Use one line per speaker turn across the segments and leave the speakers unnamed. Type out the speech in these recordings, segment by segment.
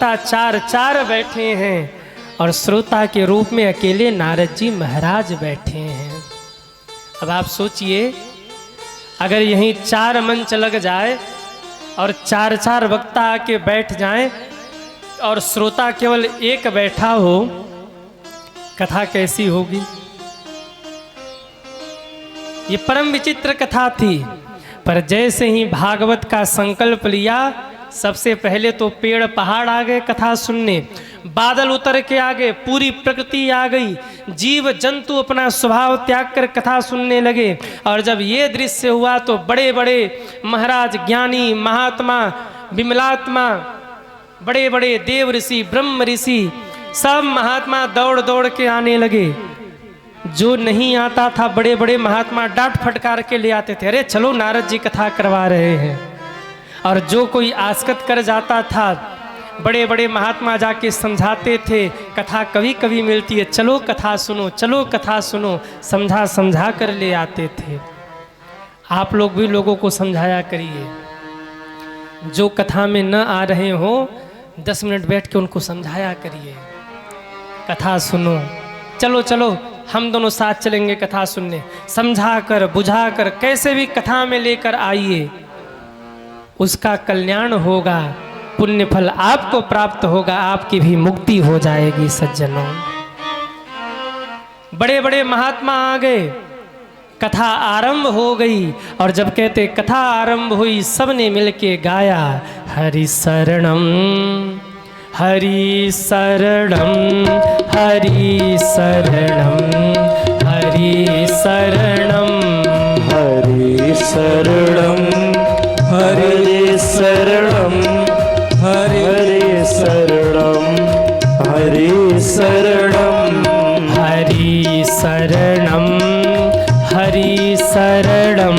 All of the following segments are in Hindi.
वक्ता चार चार बैठे हैं और श्रोता के रूप में अकेले नारद जी महाराज बैठे हैं। अब आप सोचिए, अगर यहीं चार मंच लग जाए और चार चार वक्ता आके बैठ जाएं और श्रोता केवल एक बैठा हो, कथा कैसी होगी? ये परम विचित्र कथा थी। पर जैसे ही भागवत का संकल्प लिया, सबसे पहले तो पेड़ पहाड़ आ गए कथा सुनने, बादल उतर के आ गए, पूरी प्रकृति आ गई, जीव जंतु अपना स्वभाव त्याग कर कथा सुनने लगे। और जब ये दृश्य हुआ तो बड़े बड़े महाराज, ज्ञानी, महात्मा, विमलात्मा, बड़े बड़े देव ऋषि, ब्रह्म ऋषि, सब महात्मा दौड़ दौड़ के आने लगे। जो नहीं आता था, बड़े बड़े महात्मा डांट फटकार के ले आते थे, अरे चलो नारद जी कथा करवा रहे हैं। और जो कोई आस्कत कर जाता था, बड़े बड़े महात्मा जाके समझाते थे, कथा कभी कभी मिलती है, चलो कथा सुनो, चलो कथा सुनो, समझा समझा कर ले आते थे। आप लोग भी लोगों को समझाया करिए, जो कथा में न आ रहे हो 10 मिनट बैठ के उनको समझाया करिए, कथा सुनो, चलो चलो हम दोनों साथ चलेंगे कथा सुनने, समझा कर बुझा कर कैसे भी कथा में लेकर आइए, उसका कल्याण होगा, पुण्य फल आपको प्राप्त होगा, आपकी भी मुक्ति हो जाएगी। सज्जनों, बड़े बड़े महात्मा आ गए, कथा आरंभ हो गई। और जब कहते कथा आरंभ हुई, सबने मिलके गाया, हरि शरणम हरि शरणम हरि शरणम हरि शरणम
हरि शरणम हरि शरणम हरि शरणम हरि शरणम
हरि शरणम हरि शरणम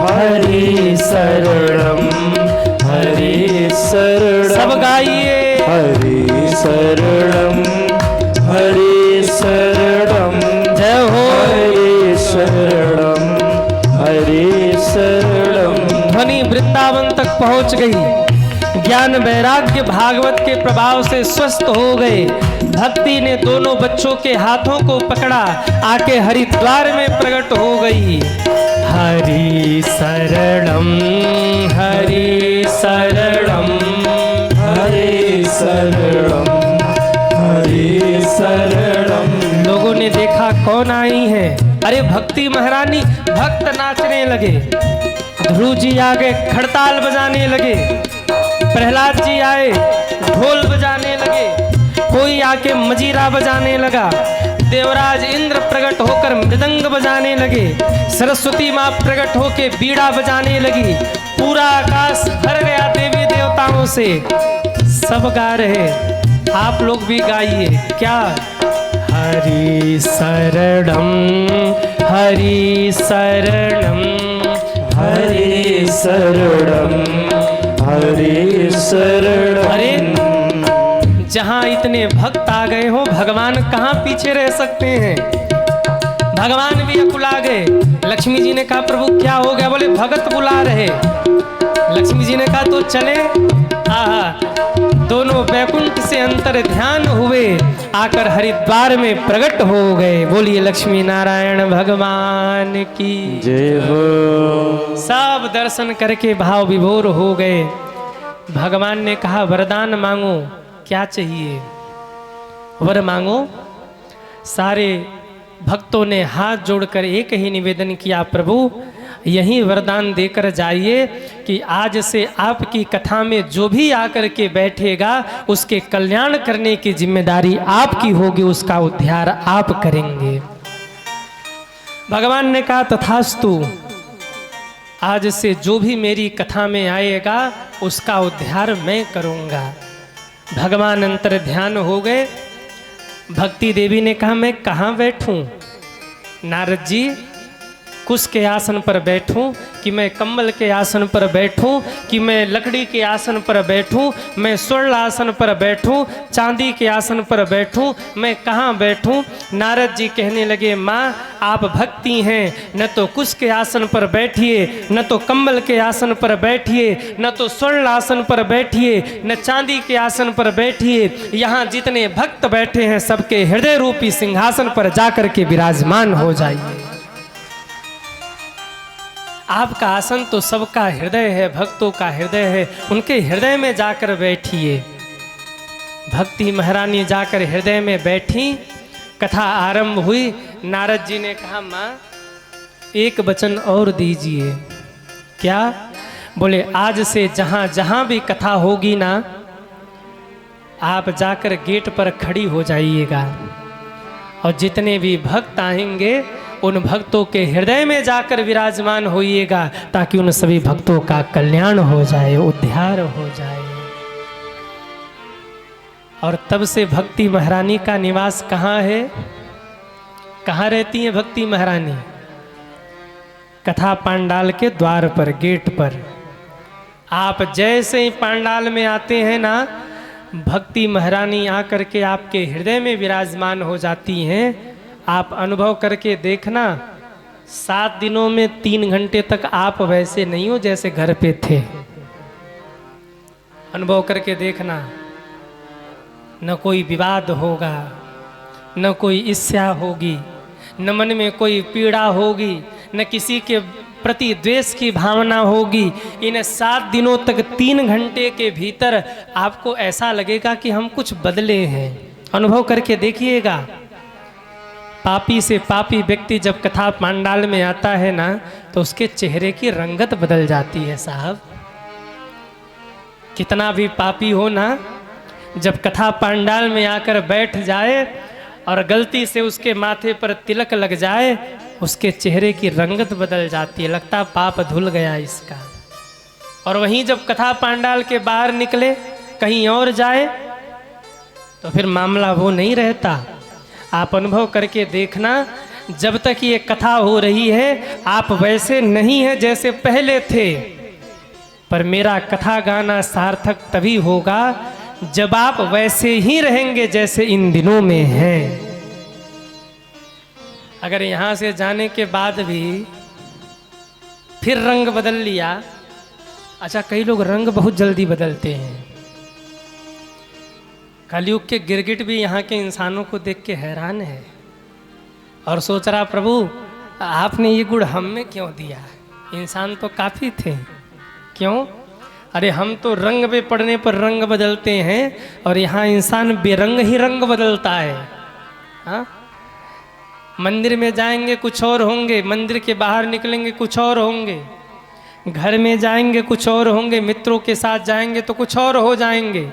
हरि शरणम हरि शरणम।
सब गाइए,
हरि शरणम हरि शरणम
जय हो।
हरि शरणम हरि शरणम।
ध्वनि वृंदावन तक पहुंच गई। ज्ञान वैराग्य भागवत के प्रभाव से स्वस्थ हो गए। भक्ति ने दोनों बच्चों के हाथों को पकड़ा, आके हरिद्वार में प्रकट हो गई। हरि शरणम हरि शरणम
हरि शरणम हरि शरणम।
लोगों ने देखा कौन आई है, अरे भक्ति महारानी। भक्त नाचने लगे, ध्रुव जी आ गए, खड़ताल बजाने लगे, प्रहलाद जी आए, ढोल बजाने लगे, कोई आके मजीरा बजाने लगा, देवराज इंद्र प्रकट होकर मृदंग बजाने लगे, सरस्वती माँ प्रकट होकर बीड़ा बजाने लगी। पूरा आकाश भर गया देवी देवताओं से। सब गा रहे, आप लोग भी गाइए। क्या? हरि शरणम हरि शरणम
हरि शरणम हरि शरणम।
अरे जहाँ इतने भक्त आ गए हो, भगवान कहाँ पीछे रह सकते हैं? भगवान भी अकुला गए। लक्ष्मी जी ने कहा प्रभु क्या हो गया? बोले भगत बुला रहे। लक्ष्मी जी ने कहा तो चले। दोनों वैकुंठ से अंतर ध्यान हुए, आकर हरिद्वार में प्रकट हो गए। बोलिए लक्ष्मी नारायण भगवान की
जय हो।
सब दर्शन करके भाव विभोर हो गए। भगवान ने कहा वरदान मांगो, क्या चाहिए? वर मांगो। सारे भक्तों ने हाथ जोड़कर एक ही निवेदन किया, प्रभु यही वरदान देकर जाइए कि आज से आपकी कथा में जो भी आकर के बैठेगा उसके कल्याण करने की जिम्मेदारी आपकी होगी, उसका उद्धार आप करेंगे। भगवान ने कहा तथास्तु, आज से जो भी मेरी कथा में आएगा उसका उद्धार मैं करूंगा। भगवान अंतर ध्यान हो गए। भक्ति देवी ने कहा मैं कहाँ बैठूं? नारद जी कुश के आसन पर बैठूं, कि मैं कम्बल के आसन पर बैठूं, कि मैं लकड़ी के आसन पर बैठूं, मैं स्वर्ण आसन पर बैठूं, चांदी के आसन पर बैठूं, मैं कहाँ बैठूं? नारद जी कहने लगे, माँ आप भक्ति हैं, न तो कुश के आसन पर बैठिए, न तो कम्बल के आसन पर बैठिए, न तो स्वर्ण आसन पर बैठिए, न चांदी के आसन पर बैठिए। यहाँ जितने भक्त बैठे हैं सबके हृदय रूपी सिंहासन पर जाकर के विराजमान हो जाइए। आपका आसन तो सबका हृदय है, भक्तों का हृदय है, उनके हृदय में जाकर बैठिए। भक्ति महारानी जाकर हृदय में बैठी, कथा आरंभ हुई। नारद जी ने कहा, माँ एक वचन और दीजिए। क्या? बोले आज से जहाँ जहाँ भी कथा होगी ना, आप जाकर गेट पर खड़ी हो जाइएगा और जितने भी भक्त आएंगे उन भक्तों के हृदय में जाकर विराजमान होइएगा, ताकि उन सभी भक्तों का कल्याण हो जाए, उद्धार हो जाए। और तब से भक्ति महारानी का निवास कहाँ है? कहाँ रहती है भक्ति महारानी? कथा पांडाल के द्वार पर, गेट पर। आप जैसे ही पांडाल में आते हैं ना, भक्ति महारानी आकर के आपके हृदय में विराजमान हो जाती हैं। आप अनुभव करके देखना, 7 दिनों में 3 घंटे तक आप वैसे नहीं हो जैसे घर पे थे। अनुभव करके देखना, न कोई विवाद होगा, न कोई ईर्ष्या होगी, न मन में कोई पीड़ा होगी, न किसी के प्रति द्वेष की भावना होगी। इन 7 दिनों तक 3 घंटे के भीतर आपको ऐसा लगेगा कि हम कुछ बदले हैं। अनुभव करके देखिएगा। पापी से पापी व्यक्ति जब कथा पांडाल में आता है ना, तो उसके चेहरे की रंगत बदल जाती है साहब। कितना भी पापी हो ना, जब कथा पांडाल में आकर बैठ जाए और गलती से उसके माथे पर तिलक लग जाए, उसके चेहरे की रंगत बदल जाती है, लगता पाप धुल गया इसका। और वहीं जब कथा पांडाल के बाहर निकले, कहीं और जाए, तो फिर मामला वो नहीं रहता। आप अनुभव करके देखना, जब तक ये कथा हो रही है आप वैसे नहीं हैं जैसे पहले थे, पर मेरा कथा गाना सार्थक तभी होगा जब आप वैसे ही रहेंगे जैसे इन दिनों में हैं। अगर यहाँ से जाने के बाद भी फिर रंग बदल लिया, अच्छा कई लोग रंग बहुत जल्दी बदलते हैं। कलयुग के गिरगिट भी यहाँ के इंसानों को देख के हैरान है और सोच रहा, प्रभु आपने ये गुण हम में क्यों दिया? इंसान तो काफ़ी थे, क्यों? अरे हम तो रंग पे पड़ने पर रंग बदलते हैं और यहाँ इंसान बेरंग ही रंग बदलता है। हाँ, मंदिर में जाएंगे कुछ और होंगे, मंदिर के बाहर निकलेंगे कुछ और होंगे, घर में जाएंगे कुछ और होंगे, मित्रों के साथ जाएंगे तो कुछ और हो जाएंगे,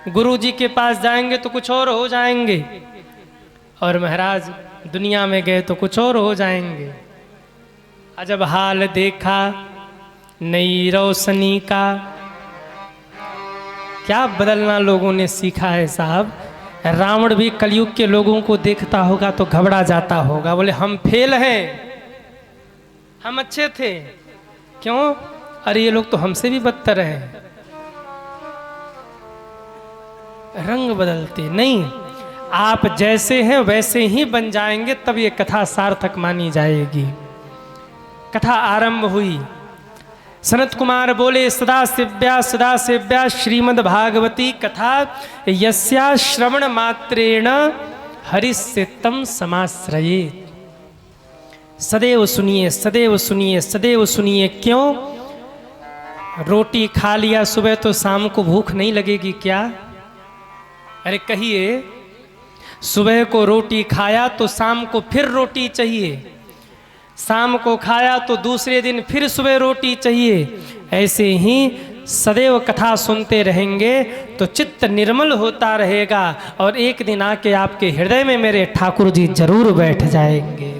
गुरु जी के पास जाएंगे तो कुछ और हो जाएंगे, और महाराज दुनिया में गए तो कुछ और हो जाएंगे। अजब हाल देखा नई रोशनी का, क्या बदलना लोगों ने सीखा है साहब। रावण भी कलयुग के लोगों को देखता होगा तो घबरा जाता होगा, बोले हम फेल हैं, हम अच्छे थे, क्यों? अरे ये लोग तो हमसे भी बदतर हैं। रंग बदलते नहीं, आप जैसे हैं वैसे ही बन जाएंगे, तब ये कथा सार्थक मानी जाएगी। कथा आरंभ हुई। सनत कुमार बोले, सदा सेव्या श्रीमद् भागवती कथा, यस्या श्रवण मात्रेण हरिस्यतम समाश्रये। सदैव सुनिए, सदैव सुनिए, सदैव सुनिए। क्यों? रोटी खा लिया सुबह तो शाम को भूख नहीं लगेगी क्या? अरे कहिए, सुबह को रोटी खाया तो शाम को फिर रोटी चाहिए, शाम को खाया तो दूसरे दिन फिर सुबह रोटी चाहिए। ऐसे ही सदैव कथा सुनते रहेंगे तो चित्त निर्मल होता रहेगा और एक दिन आके आपके हृदय में मेरे ठाकुर जी जरूर बैठ जाएंगे।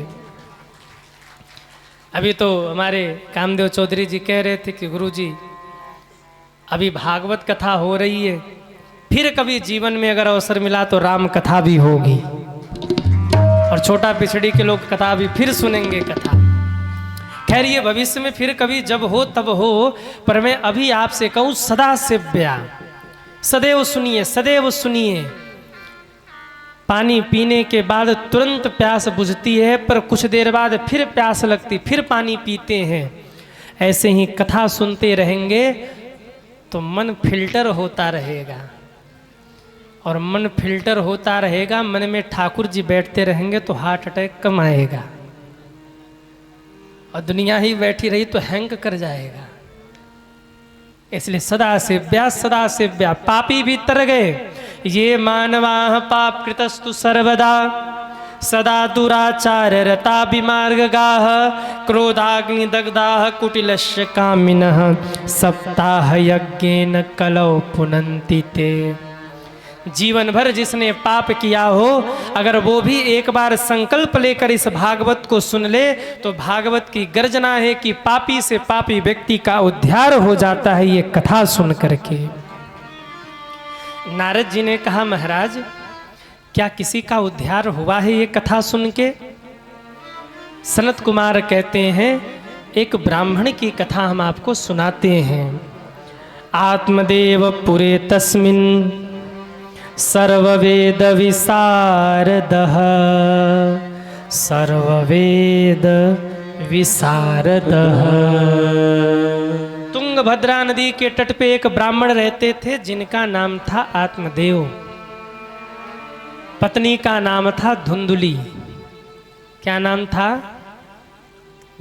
अभी तो हमारे कामदेव चौधरी जी कह रहे थे कि गुरुजी अभी भागवत कथा हो रही है, फिर कभी जीवन में अगर अवसर मिला तो राम कथा भी होगी और छोटा पिछड़ी के लोग कथा भी फिर सुनेंगे कथा। खैर ये भविष्य में फिर कभी जब हो तब हो, पर मैं अभी आपसे कहूँ सदा सेव्या, सदैव सुनिए, सदैव सुनिए। पानी पीने के बाद तुरंत प्यास बुझती है, पर कुछ देर बाद फिर प्यास लगती, फिर पानी पीते हैं। ऐसे ही कथा सुनते रहेंगे तो मन फिल्टर होता रहेगा, और मन फिल्टर होता रहेगा, मन में ठाकुर जी बैठते रहेंगे तो हार्ट अटैक कम आएगा, और दुनिया ही बैठी रही तो हैंग कर जाएगा। इसलिए सदा सेव्या। पापी भी तर गए, ये मानवाः पाप कृतस्तु सर्वदा, सदा दुराचार रता विमार्गगाः, क्रोधाग्निदग्धाः कुटिलस्य कामिनः, सप्ताह यज्ञेन कलौ पुनन्ति ते। जीवन भर जिसने पाप किया हो, अगर वो भी एक बार संकल्प लेकर इस भागवत को सुन ले तो भागवत की गर्जना है कि पापी से पापी व्यक्ति का उद्धार हो जाता है ये कथा सुन करके। नारद जी ने कहा, महाराज क्या किसी का उद्धार हुआ है ये कथा सुन के? सनत कुमार कहते हैं, एक ब्राह्मण की कथा हम आपको सुनाते हैं। आत्मदेव पुरे तस्मिन् सर्ववेद विशारदः, सर्ववेद विशारदः। तुंगभद्रा नदी के तट पे एक ब्राह्मण रहते थे जिनका नाम था आत्मदेव। पत्नी का नाम था धुंधुली। क्या नाम था?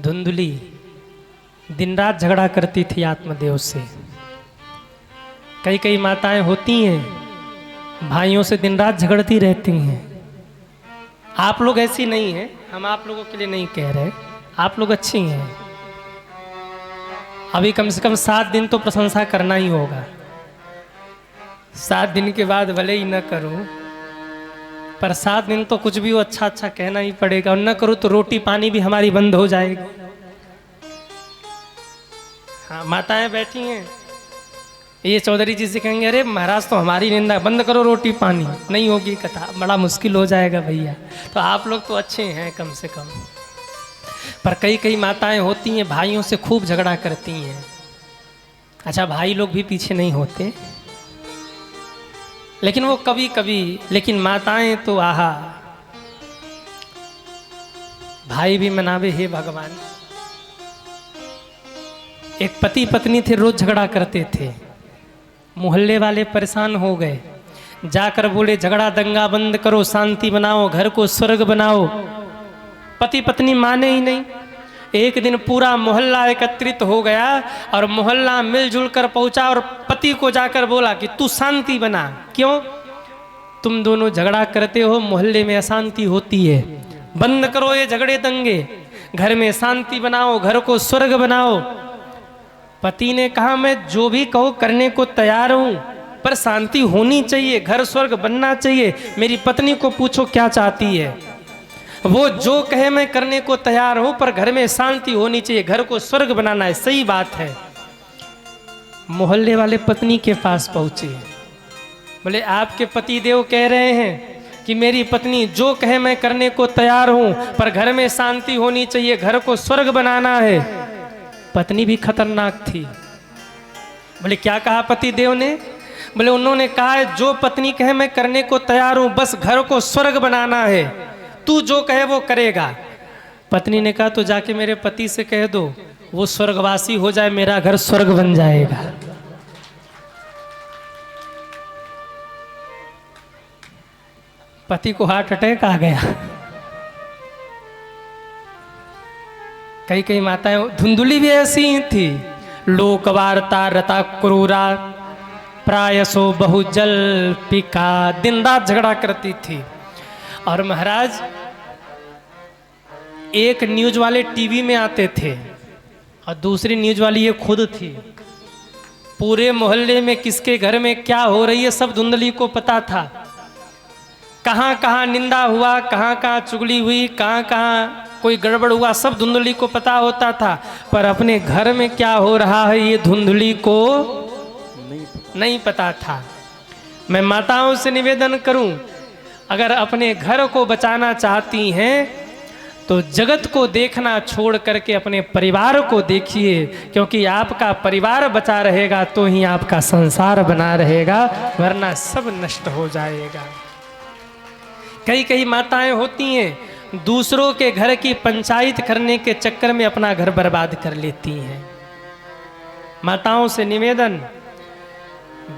धुंधुली। दिन रात झगड़ा करती थी आत्मदेव से। कई कई माताएं होती हैं भाइयों से दिन रात झगड़ती रहती हैं। आप लोग ऐसी नहीं हैं, हम आप लोगों के लिए नहीं कह रहे, आप लोग अच्छी हैं। अभी कम से कम 7 दिन तो प्रशंसा करना ही होगा। 7 दिन के बाद भले ही न करूं, पर 7 दिन तो कुछ भी हो अच्छा अच्छा कहना ही पड़ेगा, और न करूं तो रोटी पानी भी हमारी बंद हो जाएगी। हाँ, माताएं बैठी हैं, ये चौधरी जी से कहेंगे, अरे महाराज तो हमारी निंदा, बंद करो रोटी पानी, नहीं होगी कथा, बड़ा मुश्किल हो जाएगा भैया। तो आप लोग तो अच्छे हैं कम से कम, पर कई कई माताएं होती हैं भाइयों से खूब झगड़ा करती हैं। अच्छा, भाई लोग भी पीछे नहीं होते, लेकिन वो कभी कभी, लेकिन माताएं तो आहा, भाई भी मनावे हे भगवान। एक पति पत्नी थे, रोज झगड़ा करते थे। मोहल्ले वाले परेशान हो गए, जाकर बोले झगड़ा दंगा बंद करो, शांति बनाओ, घर को स्वर्ग बनाओ। पति पत्नी माने ही नहीं। एक दिन पूरा मोहल्ला एकत्रित हो गया और मोहल्ला मिलजुल कर पहुंचा और पति को जाकर बोला कि तू शांति बना। क्यों? तुम दोनों झगड़ा करते हो, मोहल्ले में अशांति होती है, बंद करो ये झगड़े दंगे, घर में शांति बनाओ, घर को स्वर्ग बनाओ। पति ने कहा, मैं जो भी कहो करने को तैयार हूं, पर शांति होनी चाहिए, घर स्वर्ग बनना चाहिए। मेरी पत्नी को पूछो क्या चाहती है, वो जो कहे मैं करने को तैयार हूं, पर घर में शांति होनी चाहिए, घर को स्वर्ग बनाना है। सही बात है। मोहल्ले वाले पत्नी के पास पहुंचे, बोले आपके पति देव कह रहे हैं कि मेरी पत्नी जो कहे मैं करने को तैयार हूं, पर घर में शांति होनी चाहिए, घर को स्वर्ग बनाना है। पत्नी भी खतरनाक थी। बोले क्या कहा पति देव ने? बोले उन्होंने कहा जो पत्नी कहे मैं करने को तैयार हूं, बस घर को स्वर्ग बनाना है, तू जो कहे वो करेगा। पत्नी ने कहा तो जाके मेरे पति से कह दो वो स्वर्गवासी हो जाए, मेरा घर स्वर्ग बन जाएगा। पति को हार्ट अटैक आ गया। कई कई माताएं, धुंधुली भी ऐसी ही थी। लोक वार्ता रता क्रूरा, प्रायसो बहुजल पिका। दिन रात झगड़ा करती थी। और महाराज एक न्यूज वाले टीवी में आते थे और दूसरी न्यूज वाली ये खुद थी। पूरे मोहल्ले में किसके घर में क्या हो रही है सब धुंधली को पता था। कहाँ कहाँ निंदा हुआ, कहाँ कहाँ चुगली हुई, कहाँ कहाँ कोई गड़बड़ हुआ, सब धुंधली को पता होता था। पर अपने घर में क्या हो रहा है ये धुंधली को नहीं पता था। मैं माताओं से निवेदन करूं, अगर अपने घर को बचाना चाहती हैं तो जगत को देखना छोड़ करके अपने परिवार को देखिए, क्योंकि आपका परिवार बचा रहेगा तो ही आपका संसार बना रहेगा, वरना सब नष्ट हो जाएगा। कई कई माताएं होती हैं दूसरों के घर की पंचायत करने के चक्कर में अपना घर बर्बाद कर लेती हैं। माताओं से निवेदन,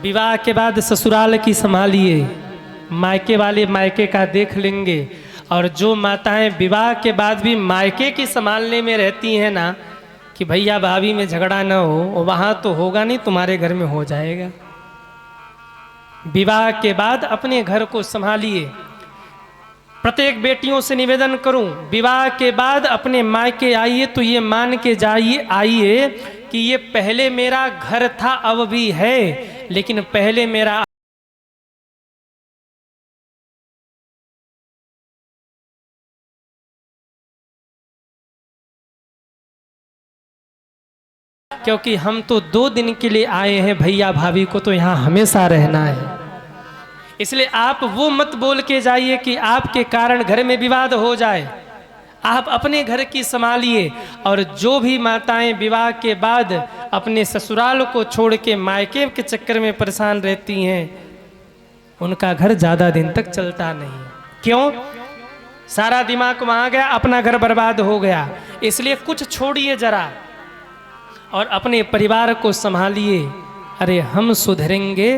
विवाह के बाद ससुराल की संभालिए, मायके वाले मायके का देख लेंगे। और जो माताएं विवाह के बाद भी मायके की संभालने में रहती हैं ना, कि भैया भाभी में झगड़ा ना हो, वहाँ तो होगा नहीं, तुम्हारे घर में हो जाएगा। विवाह के बाद अपने घर को संभालिए। प्रत्येक बेटियों से निवेदन करूं, विवाह के बाद अपने मायके आइए तो ये मान के जाइए आइए कि ये पहले मेरा घर था, अब भी है, लेकिन पहले मेरा क्योंकि हम तो 2 दिन के लिए आए हैं, भैया भाभी को तो यहाँ हमेशा रहना है। इसलिए आप वो मत बोल के जाइए कि आपके कारण घर में विवाद हो जाए। आप अपने घर की संभालिए। और जो भी माताएं विवाह के बाद अपने ससुराल को छोड़ के मायके के चक्कर में परेशान रहती हैं, उनका घर ज़्यादा दिन तक चलता नहीं। क्यों? सारा दिमाग वहाँ गया, अपना घर बर्बाद हो गया। इसलिए कुछ छोड़िए जरा और अपने परिवार को संभालिए। अरे हम सुधरेंगे,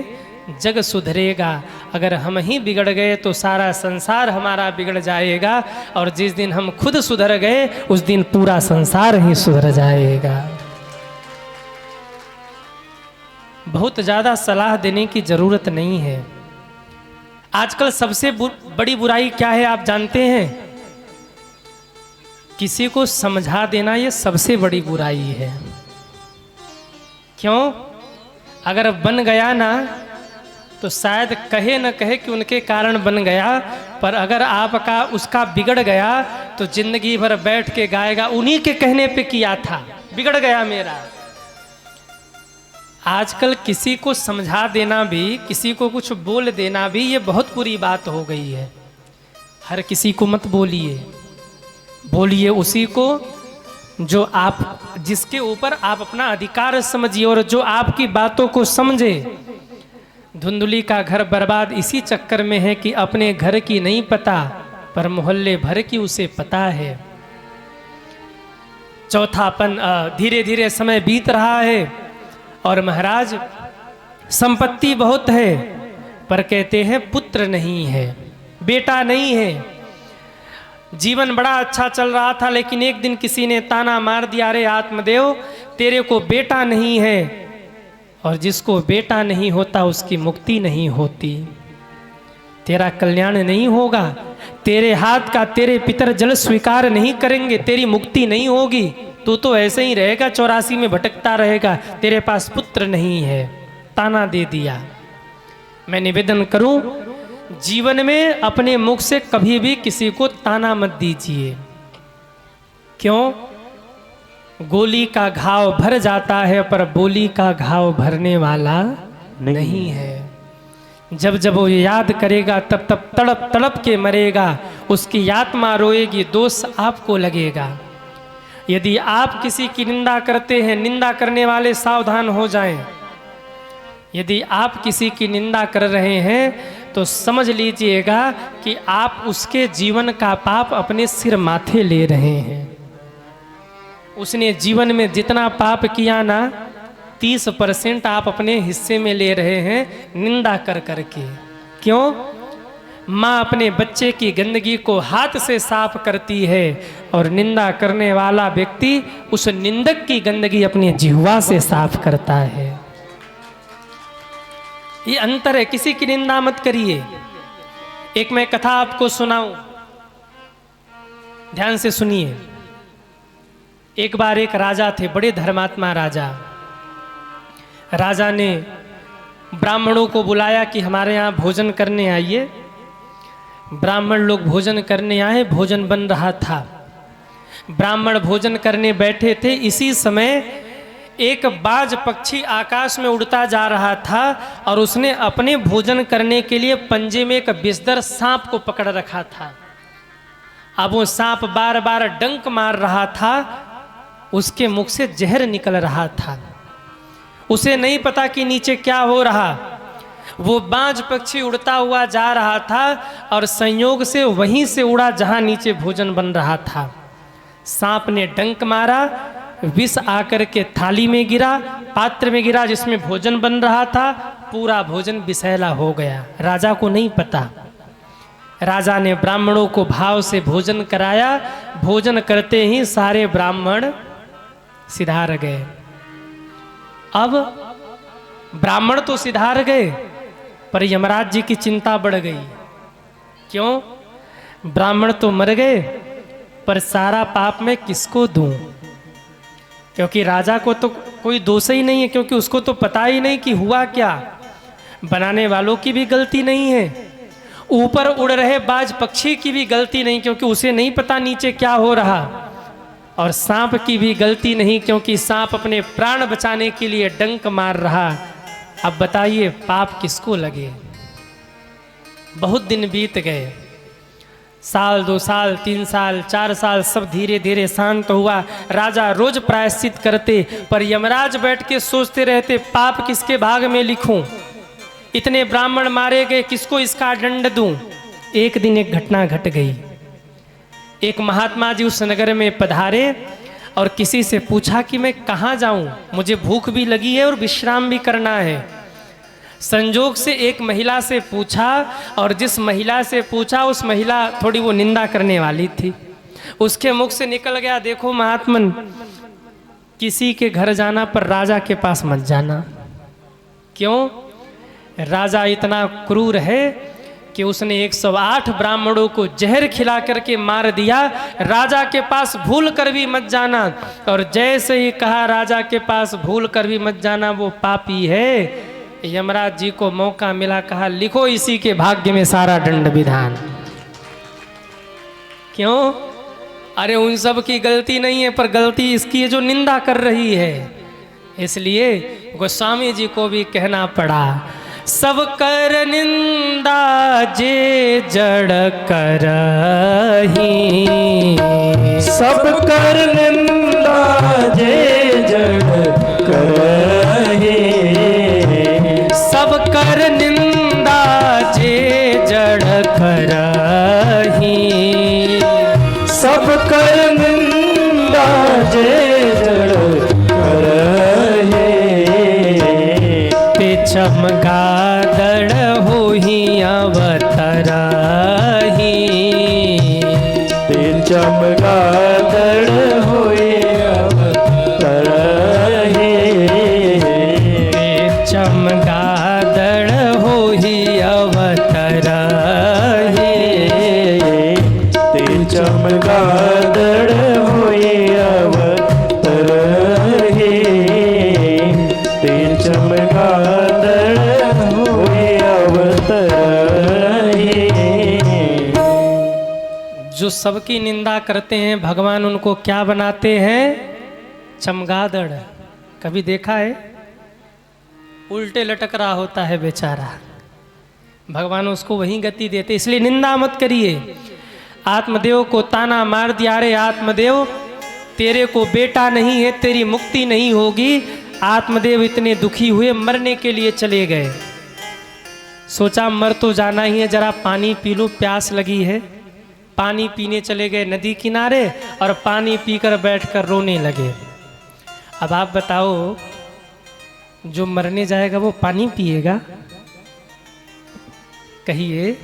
जग सुधरेगा। अगर हम ही बिगड़ गए तो सारा संसार हमारा बिगड़ जाएगा, और जिस दिन हम खुद सुधर गए उस दिन पूरा संसार ही सुधर जाएगा। बहुत ज़्यादा सलाह देने की ज़रूरत नहीं है। आजकल सबसे बड़ी बुराई क्या है आप जानते हैं? किसी को समझा देना, ये सबसे बड़ी बुराई है। क्यों? अगर बन गया ना तो शायद कहे न कहे कि उनके कारण बन गया, पर अगर आपका उसका बिगड़ गया तो जिंदगी भर बैठ के गाएगा, उन्हीं के कहने पे किया था, बिगड़ गया मेरा। आजकल किसी को समझा देना भी, किसी को कुछ बोल देना भी, ये बहुत बुरी बात हो गई है। हर किसी को मत बोलिए, बोलिए उसी को जो आप, जिसके ऊपर आप अपना अधिकार समझिए और जो आपकी बातों को समझे। धुंधली का घर बर्बाद इसी चक्कर में है कि अपने घर की नहीं पता, पर मोहल्ले भर की उसे पता है। चौथापन, धीरे धीरे समय बीत रहा है और महाराज संपत्ति बहुत है, पर कहते हैं पुत्र नहीं है, बेटा नहीं है। जीवन बड़ा अच्छा चल रहा था, लेकिन एक दिन किसी ने ताना मार दिया, अरे आत्मदेव तेरे को बेटा नहीं है। और जिसको बेटा नहीं होता उसकी मुक्ति नहीं होती, तेरा कल्याण नहीं होगा, तेरे हाथ का तेरे पितर जल स्वीकार नहीं करेंगे, तेरी मुक्ति नहीं होगी। तू तो ऐसे ही रहेगा, 84 में भटकता रहेगा, तेरे पास पुत्र नहीं है। ताना दे दिया। मैं निवेदन करूं, जीवन में अपने मुख से कभी भी किसी को ताना मत दीजिए। क्यों? गोली का घाव भर जाता है, पर बोली का घाव भरने वाला नहीं है। जब जब वो याद करेगा तब तब तड़प तड़प के मरेगा, उसकी आत्मा रोएगी, दोष आपको लगेगा। यदि आप किसी की निंदा करते हैं, निंदा करने वाले सावधान हो जाएं। यदि आप किसी की निंदा कर रहे हैं तो समझ लीजिएगा कि आप उसके जीवन का पाप अपने सिर माथे ले रहे हैं। उसने जीवन में जितना पाप किया ना, 30% आप अपने हिस्से में ले रहे हैं निंदा कर करके। क्यों? माँ अपने बच्चे की गंदगी को हाथ से साफ करती है, और निंदा करने वाला व्यक्ति उस निंदक की गंदगी अपनी जिह्वा से साफ करता है। ये अंतर है। किसी की निंदा मत करिए। एक मैं कथा आपको सुनाऊं, ध्यान से सुनिए। एक बार एक राजा थे, बड़े धर्मात्मा राजा। राजा ने ब्राह्मणों को बुलाया कि हमारे यहाँ भोजन करने आइए। ब्राह्मण लोग भोजन करने आए, भोजन बन रहा था। ब्राह्मण भोजन करने बैठे थे, इसी समय एक बाज पक्षी आकाश में उड़ता जा रहा था, और उसने अपने भोजन करने के लिए पंजे में एक विषधर सांप को पकड़ रखा था। अब वो सांप बार बार डंक मार रहा था, उसके मुख से जहर निकल रहा था। उसे नहीं पता कि नीचे क्या हो रहा। वो बाज पक्षी उड़ता हुआ जा रहा था और संयोग से वहीं से उड़ा जहां नीचे भोजन बन रहा था। सांप ने डंक मारा, विष आकर के थाली में गिरा, पात्र में गिरा जिसमें भोजन बन रहा था। पूरा भोजन विषैला हो गया। राजा को नहीं पता। राजा ने ब्राह्मणों को भाव से भोजन कराया। भोजन करते ही सारे ब्राह्मण सिधार गए। अब ब्राह्मण तो सिधार गए, पर यमराज जी की चिंता बढ़ गई। क्यों? ब्राह्मण तो मर गए, पर सारा पाप मैं किसको दूं? क्योंकि राजा को तो कोई दोष ही नहीं है, क्योंकि उसको तो पता ही नहीं कि हुआ क्या। बनाने वालों की भी गलती नहीं है, ऊपर उड़ रहे बाज पक्षी की भी गलती नहीं, क्योंकि उसे नहीं पता नीचे क्या हो रहा। और सांप की भी गलती नहीं, क्योंकि सांप अपने प्राण बचाने के लिए डंक मार रहा। अब बताइए पाप किसको लगे? बहुत दिन बीत गए, साल 2 साल 3 साल 4 साल, सब धीरे धीरे शांत हुआ। राजा रोज प्रायश्चित करते, पर यमराज बैठ के सोचते रहते पाप किसके भाग में लिखूं? इतने ब्राह्मण मारे गए, किसको इसका दंड दूं? एक दिन एक घटना घट गई। एक महात्मा जी उस नगर में पधारे और किसी से पूछा कि मैं कहाँ जाऊं, मुझे भूख भी लगी है और विश्राम भी करना है। संजोग से एक महिला से पूछा, और जिस महिला से पूछा उस महिला थोड़ी वो निंदा करने वाली थी। उसके मुख से निकल गया, देखो महात्मन, किसी के घर जाना पर राजा के पास मत जाना। क्यों? राजा इतना क्रूर है कि उसने 108 ब्राह्मणों को जहर खिला करके मार दिया। राजा के पास भूल कर भी मत जाना। और जैसे ही कहा राजा के पास भूल कर भी मत जाना, वो पापी है। यमराज जी को मौका मिला, कहा लिखो इसी के भाग्य में सारा दंड विधान। क्यों? अरे उन सब की गलती नहीं है, पर गलती इसकी है जो निंदा कर रही है। इसलिए गोस्वामी जी को भी कहना पड़ा, सब कर निंदा जे जड़ करही,
सब कर निंदा जे जड़ करही,
सब कर निंदा जे जड़ करही,
सब कर निंदा जे जड़ करही,
पे चमगादड़ होही अवतरही,
पे चमगादड़ होई अवतरही,
पे चमगादड़ होही अवतरही,
ते चमगादड़ होई अवतरही, ते चमगादड़ होई अवतरही।
जो सबकी निंदा करते हैं भगवान उनको क्या बनाते हैं? चमगादड़। कभी देखा है? उल्टे लटक रहा होता है बेचारा, भगवान उसको वहीं गति देते। इसलिए निंदा मत करिए। आत्मदेव को ताना मार दिया, अरे आत्मदेव तेरे को बेटा नहीं है, तेरी मुक्ति नहीं होगी। आत्मदेव इतने दुखी हुए, मरने के लिए चले गए। सोचा मर तो जाना ही है, जरा पानी पी लूं, प्यास लगी है। पानी पीने चले गए नदी किनारे, और पानी पीकर बैठकर रोने लगे। अब आप बताओ, जो मरने जाएगा वो पानी पिएगा? कहिए,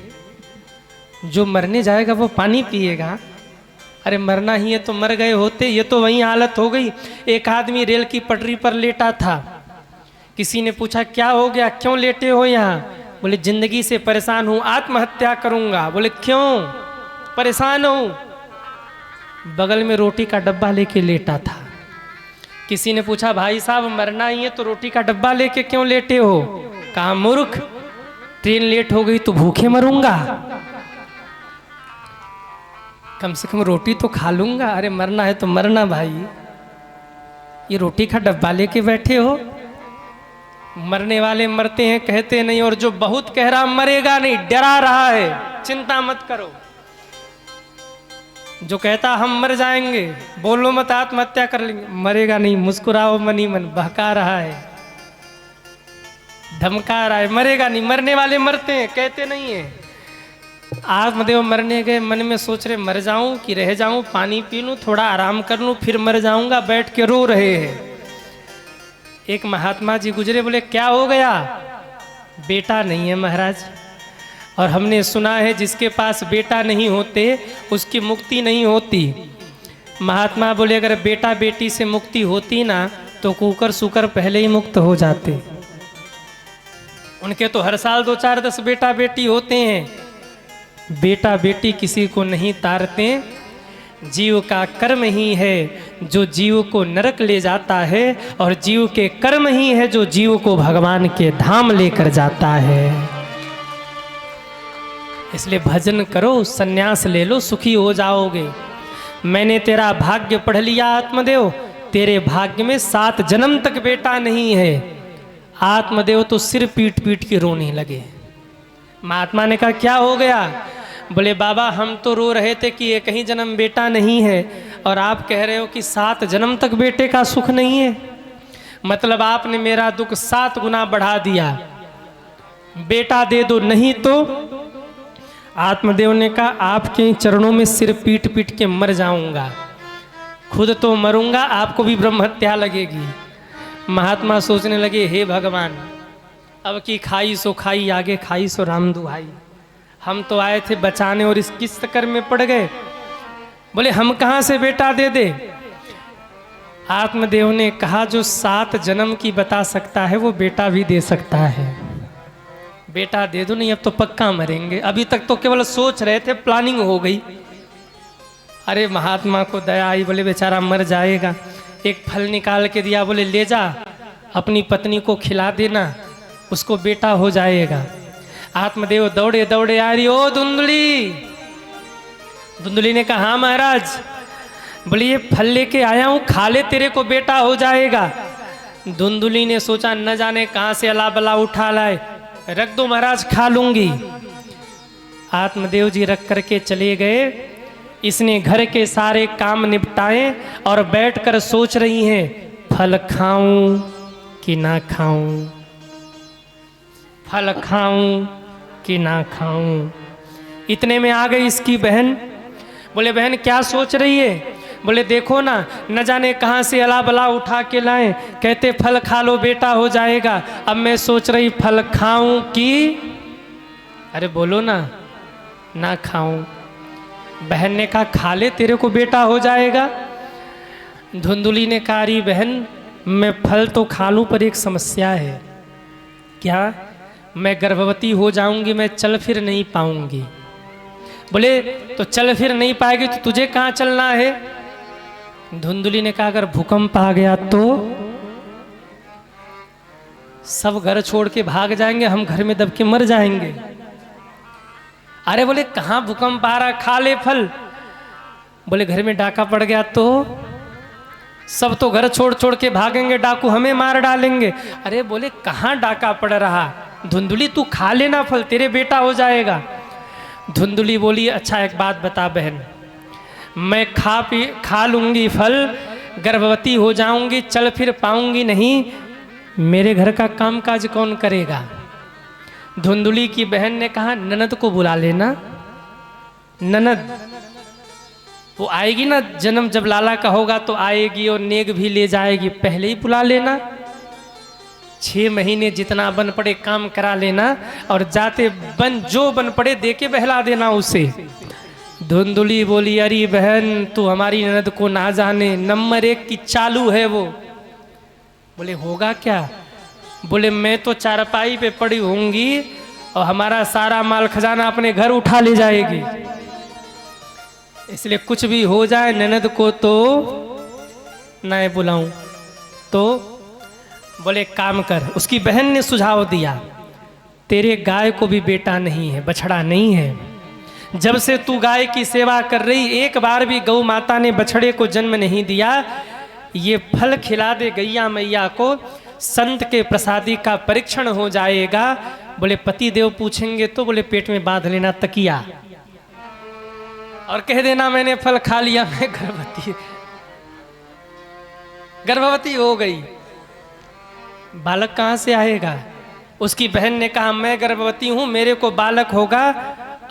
जो मरने जाएगा वो पानी पिएगा? अरे मरना ही है तो मर गए होते। ये तो वही हालत हो गई। एक आदमी रेल की पटरी पर लेटा था। किसी ने पूछा क्या हो गया, क्यों लेटे हो यहाँ? बोले जिंदगी से परेशान हूँ, आत्महत्या करूँगा। बोले क्यों परेशान हूँ? बगल में रोटी का डब्बा लेके लेटा था। किसी ने पूछा भाई साहब मरना ही है तो रोटी का डब्बा लेके क्यों लेटे हो? कहा मूर्ख, ट्रेन लेट हो गई तो भूखे मरूंगा, कम से कम रोटी तो खा लूंगा। अरे मरना है तो मरना भाई, ये रोटी का डब्बा लेके बैठे हो। मरने वाले मरते हैं, कहते नहीं, और जो बहुत कह रहा मरेगा नहीं, डरा रहा है, चिंता मत करो। जो कहता हम मर जाएंगे, बोलो मत आत्महत्या कर लेंगे, मरेगा नहीं, मुस्कुराओ मनी मन, बहका रहा है, धमका रहा है, मरेगा नहीं। मरने वाले मरते हैं, कहते नहीं है। आत्मदेव मरने गए, मन में सोच रहे मर जाऊं कि रह जाऊं, पानी पी लूं, थोड़ा आराम कर लूं, फिर मर जाऊंगा, बैठ के रो रहे हैं। एक महात्मा जी गुजरे, बोले क्या हो गया? बेटा नहीं है महाराज, और हमने सुना है जिसके पास बेटा नहीं होते उसकी मुक्ति नहीं होती। महात्मा बोले अगर बेटा बेटी से मुक्ति होती ना तो कुकर सुकर पहले ही मुक्त हो जाते। उनके तो हर साल 2, 4, 10 बेटा बेटी होते हैं। बेटा बेटी किसी को नहीं तारते, जीव का कर्म ही है जो जीव को नरक ले जाता है, और जीव के कर्म ही है जो जीव को भगवान के धाम लेकर जाता है। इसलिए भजन करो, सन्यास ले लो, सुखी हो जाओगे। मैंने तेरा भाग्य पढ़ लिया आत्मदेव, तेरे भाग्य में 7 जन्म तक बेटा नहीं है। आत्मदेव तो सिर पीट पीट के रोने लगे। महात्मा ने कहा क्या हो गया? बोले बाबा हम तो रो रहे थे कि एक ही जन्म बेटा नहीं है, और आप कह रहे हो कि 7 जन्म तक बेटे का सुख नहीं है। मतलब आपने मेरा दुख 7 गुना बढ़ा दिया। बेटा दे दो, नहीं तो आत्मदेव ने कहा आपके चरणों में सिर पीट पीट के मर जाऊंगा, खुद तो मरूंगा, आपको भी ब्रह्म हत्या लगेगी। महात्मा सोचने लगे हे भगवान, अब की खाई सो खाई, आगे खाई सो राम दुहाई। हम तो आए थे बचाने और इस किस चक्कर में पड़ गए। बोले हम कहाँ से बेटा दे दे? आत्मदेव ने कहा जो 7 जन्म की बता सकता है वो बेटा भी दे सकता है। बेटा दे दो, नहीं अब तो पक्का मरेंगे। अभी तक तो केवल सोच रहे थे, प्लानिंग हो गई। अरे महात्मा को दया आई, बोले बेचारा मर जाएगा। एक फल निकाल के दिया, बोले ले जा अपनी पत्नी को खिला देना, उसको बेटा हो जाएगा। आत्मदेव दौड़े दौड़े आ रही, ओ धुंधली। धुंधली ने कहा हाँ महाराज। बोले ये फल लेके आया हूँ, खा ले, तेरे को बेटा हो जाएगा। धुंधली ने सोचा न जाने कहाँ से अला बला उठा लाए, रख दो महाराज, खा लूंगी। आत्मदेव जी रख करके चले गए। इसने घर के सारे काम निपटाए और बैठकर सोच रही हैं फल खाऊं कि ना खाऊं, फल खाऊं कि ना खाऊं। इतने में आ गई इसकी बहन। बोले बहन क्या सोच रही है? बोले देखो ना, न जाने कहाँ से अला बला उठा के लाए, कहते फल खा लो बेटा हो जाएगा। अब मैं सोच रही फल खाऊं कि, अरे बोलो ना खाऊं। बहन ने कहा खा ले, तेरे को बेटा हो जाएगा। धुंधली ने कहा अरे बहन मैं फल तो खा लूं पर एक समस्या है। क्या? मैं गर्भवती हो जाऊंगी, मैं चल फिर नहीं पाऊंगी। बोले तो चल फिर नहीं पाएगी तो तुझे कहाँ चलना है? धुंधली ने कहा अगर भूकंप आ गया तो सब घर छोड़ के भाग जाएंगे, हम घर में दब के मर जाएंगे। अरे बोले कहाँ भूकंप आ रहा, खा ले फल। बोले घर में डाका पड़ गया तो सब तो घर छोड़ छोड़ के भागेंगे, डाकू हमें मार डालेंगे। अरे बोले कहाँ डाका पड़ रहा, धुंधली तू खा लेना फल, तेरे बेटा हो जाएगा। धुंधली बोली अच्छा एक बात बता बहन, मैं खा लूंगी फल, गर्भवती हो जाऊंगी, चल फिर पाऊंगी नहीं, मेरे घर का काम काज कौन करेगा? धुंधली की बहन ने कहा ननद को बुला लेना। ननद वो आएगी ना, जन्म जब लाला का होगा तो आएगी और नेग भी ले जाएगी, पहले ही बुला लेना। 6 महीने जितना बन पड़े काम करा लेना, और जाते जो बन पड़े दे के बहला देना उसे। धुंधली बोली अरे बहन तू हमारी ननद को ना जाने, नंबर 1 की चालू है वो। बोले होगा क्या? बोले मैं तो चारपाई पे पड़ी होंगी और हमारा सारा माल खजाना अपने घर उठा ले जाएगी, इसलिए कुछ भी हो जाए ननद को तो ना बुलाऊं। तो बोले काम कर। उसकी बहन ने सुझाव दिया तेरे गाय को भी बेटा नहीं है, बछड़ा नहीं है। जब से तू गाय की सेवा कर रही, एक बार भी गौ माता ने बछड़े को जन्म नहीं दिया। ये फल खिला दे गैया मैया को, संत के प्रसादी का परीक्षण हो जाएगा। बोले पति देव पूछेंगे तो बोले पेट में बांध लेना तकिया। और कह देना मैंने फल खा लिया, मैं गर्भवती हो गई। बालक कहाँ से आएगा? उसकी बहन ने कहा मैं गर्भवती हूँ, मेरे को बालक होगा,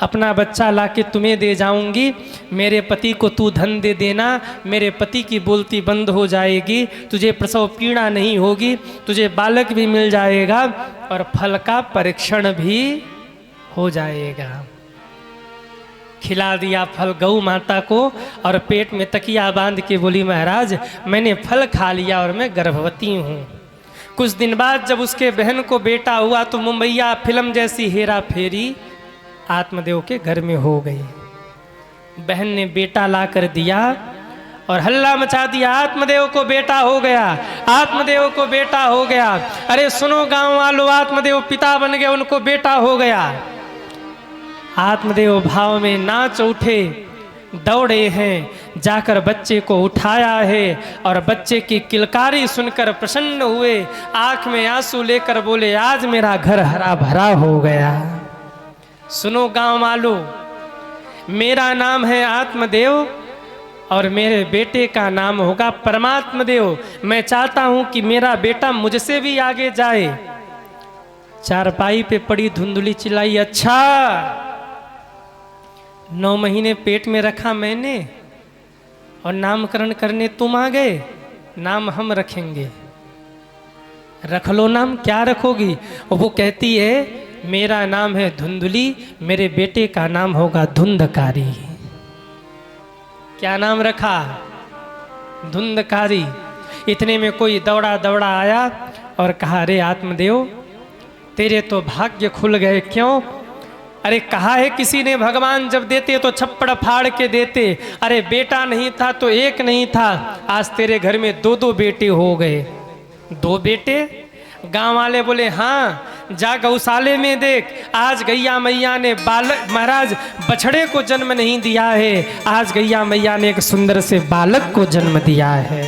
अपना बच्चा लाके तुम्हें दे जाऊंगी, मेरे पति को तू धन दे देना, मेरे पति की बोलती बंद हो जाएगी, तुझे प्रसव पीड़ा नहीं होगी, तुझे बालक भी मिल जाएगा और फल का परीक्षण भी हो जाएगा। खिला दिया फल गौ माता को और पेट में तकिया बांध के बोली महाराज मैंने फल खा लिया और मैं गर्भवती हूँ। कुछ दिन बाद जब उसके बहन को बेटा हुआ तो मुंबईया फिल्म जैसी हेरा फेरी आत्मदेव के घर में हो गई। बहन ने बेटा ला कर दिया और हल्ला मचा दिया, आत्मदेव को बेटा हो गया, आत्मदेव को बेटा हो गया। अरे सुनो गांव वालों, आत्मदेव पिता बन गए, उनको बेटा हो गया। आत्मदेव भाव में नाच उठे, दौड़े हैं, जाकर बच्चे को उठाया है और बच्चे की किलकारी सुनकर प्रसन्न हुए, आंख में आंसू लेकर बोले आज मेरा घर हरा भरा हो गया। सुनो गांव वालों, मेरा नाम है आत्मदेव और मेरे बेटे का नाम होगा परमात्मा देव। मैं चाहता हूं कि मेरा बेटा मुझसे भी आगे जाए। चारपाई पे पड़ी धुंधली चिल्लाई, अच्छा 9 महीने पेट में रखा मैंने और नामकरण करने तुम आ गए, नाम हम रखेंगे। रख लो नाम, क्या रखोगी? और वो कहती है मेरा नाम है धुंधली, मेरे बेटे का नाम होगा धुंधकारी। क्या नाम रखा? धुंधकारी। इतने में कोई दौड़ा दौड़ा आया और कहा अरे आत्मदेव तेरे तो भाग्य खुल गए। क्यों? अरे कहा है किसी ने भगवान जब देते तो छप्पड़ फाड़ के देते, अरे बेटा नहीं था तो एक नहीं था, आज तेरे घर में 2-2 बेटे हो गए। 2 बेटे? गांव वाले बोले हाँ, जा गौशाले में देख, आज गैया मैया ने बालक महाराज बछड़े को जन्म नहीं दिया है, आज गैया मैया ने एक सुंदर से बालक को जन्म दिया है।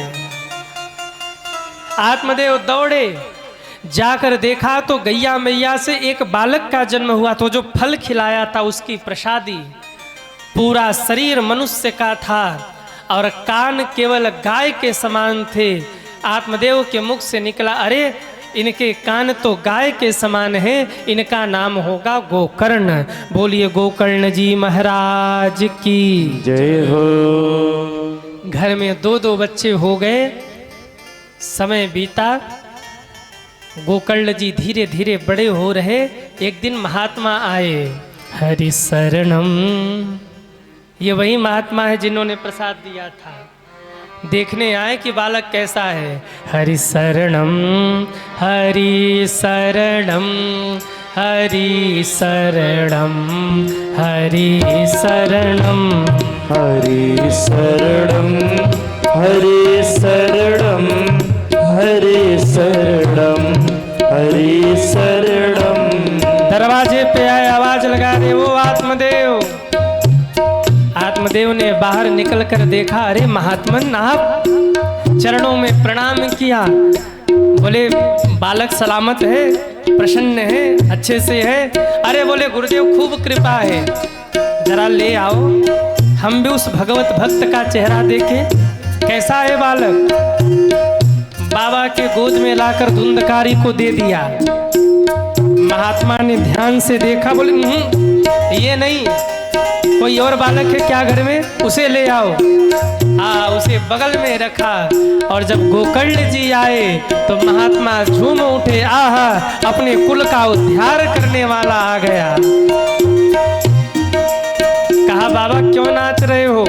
आत्मदेव दौड़े, जाकर देखा तो गैया मैया से एक बालक का जन्म हुआ। तो जो फल खिलाया था उसकी प्रसादी, पूरा शरीर मनुष्य का था और कान केवल गाय के समान थे। आत्मदेव के मुख से निकला अरे इनके कान तो गाय के समान है, इनका नाम होगा गोकर्ण। बोलिए गोकर्ण जी महाराज की
जय हो।
घर में 2-2 बच्चे हो गए। समय बीता, गोकर्ण जी धीरे धीरे बड़े हो रहे। एक दिन महात्मा आए, हरि शरणम, ये वही महात्मा है जिन्होंने प्रसाद दिया था। देखने आए कि बालक कैसा है। हरि शरणम, हरि शरणम, हरि शरणम, हरि शरणम,
हरि शरणम, हरि शरणम, हरि शरणम, हरि शरणम।
दरवाजे पे आए, आवाज लगा रहे वो आत्मदेव। आत्मदेव ने बाहर निकल कर देखा, अरे महात्मन आप, चरणों में प्रणाम किया। बोले बालक सलामत है, प्रसन्न है, अच्छे से है? अरे बोले गुरुदेव खूब कृपा है, जरा ले आओ हम भी उस भगवत भक्त का चेहरा देखें, कैसा है बालक। बाबा के गोद में लाकर धुंधकारी को दे दिया। महात्मा ने ध्यान से देखा, बोले ये नहीं, कोई और बालक है क्या घर में, उसे ले आओ। उसे बगल में रखा और जब गोकर्ण जी आए तो महात्मा झूम उठे, आहा अपने कुल का उद्धार करने वाला आ गया। कहा बाबा क्यों नाच रहे हो?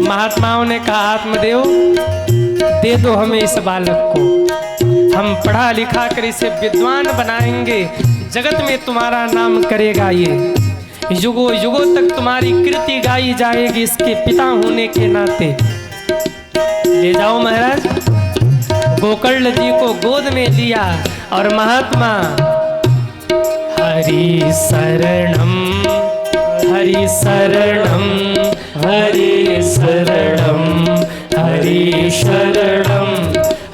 महात्माओं ने कहा आत्मदेव दे दो हमें इस बालक को, हम पढ़ा लिखा कर इसे विद्वान बनाएंगे, जगत में तुम्हारा नाम करेगा, ये युगों युगों तक तुम्हारी कीर्ति गाई जाएगी इसके पिता होने के नाते। ले जाओ महाराज। गोकर्ण जी को गोद में लिया और महात्मा हरि शरणम, हरि शरणम, हरि शरणम, हरि शरणम,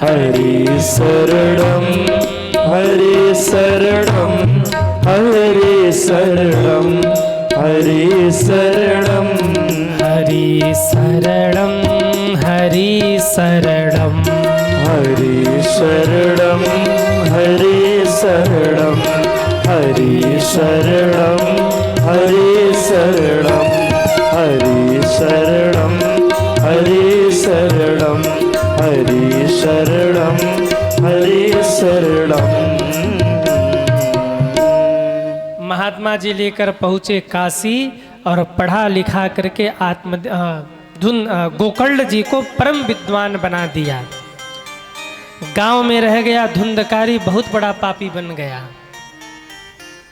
हरि शरणम, हरि शरणम, हरि शरणम, हरि शरणं
हरि शरणं हरि शरणं
हरि शरणं हरि शरणं हरि शरणं हरि शरणं हरि शरणं हरि शरणं हरि शरणं हरि शरणं।
महात्मा जी लेकर पहुँचे काशी और पढ़ा लिखा करके गोकर्ण जी को परम विद्वान बना दिया। गांव में रह गया धुंधकारी, बहुत बड़ा पापी बन गया।